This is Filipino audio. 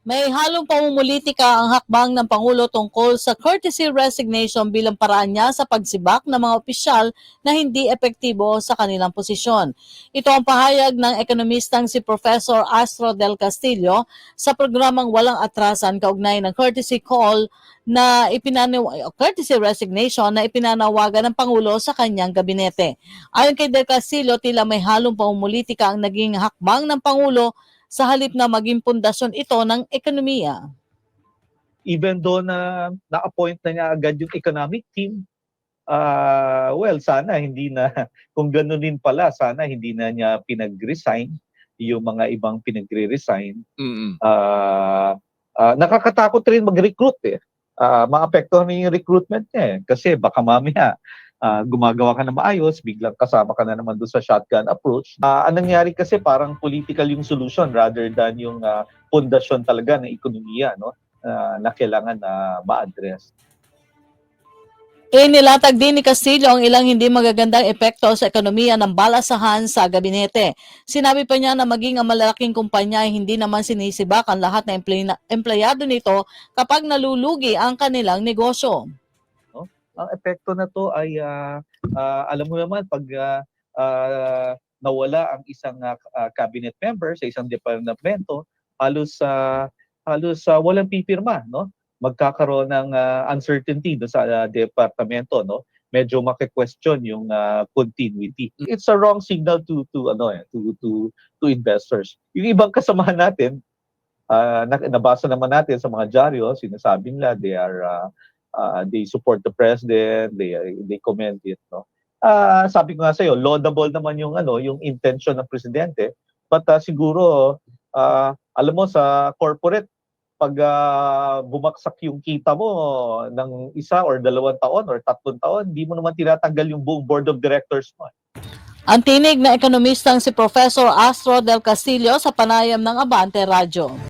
May halong pamumulitika ang hakbang ng Pangulo tungkol sa courtesy resignation bilang paraan niya sa pagsibak ng mga opisyal na hindi epektibo sa kanilang posisyon. Ito ang pahayag ng ekonomistang si Professor Astro del Castillo sa programang Walang Atrasan kaugnay ng courtesy call na courtesy resignation na ipinanawagan ng Pangulo sa kanyang gabinete. Ayon kay del Castillo, tila may halong pamumulitika ang naging hakbang ng Pangulo sa halip na maging pundasyon ito ng ekonomiya. Even though na-appoint na niya agad yung economic team, sana hindi na, kung gano'n din pala, sana hindi na niya pinag-resign yung mga ibang pinagre-resign. Nakakatakot rin mag-recruit eh. Maapektuhan na yung recruitment niya eh. Kasi baka mamaya, gumagawa ka na maayos, biglang kasama ka na naman doon sa shotgun approach. Ang nangyari kasi parang political yung solution rather than yung pundasyon talaga ng ekonomiya, no? Na kailangan na ma-address. Inilatag din ni Castillo ang ilang hindi magagandang epekto sa ekonomiya ng balasahan sa gabinete. Sinabi pa niya na maging ang malalaking kumpanya ay hindi naman sinisibak ang lahat ng empleyado nito kapag nalulugi ang kanilang negosyo. Ang epekto na to ay alam mo naman pag nawala ang isang cabinet member sa isang departamento, halos walang pipirma, no? Magkakaroon ng uncertainty do sa departamento, no? Medyo maki-question yung continuity. It's a wrong signal to investors. Yung ibang kasamahan natin, nabasa naman natin sa mga dyaryo, sinasabi nila they support the president, they commend it, no. Sabi ko nga sa iyo, laudable naman yung intention ng presidente, but siguro alam mo sa corporate, pag bumaksak yung kita mo ng 1 or 2 taon or 3 taon, hindi mo naman tinatanggal yung buong board of directors mo. Ang tinig na ekonomistang si Professor Astro del Castillo sa panayam ng Abante Radyo.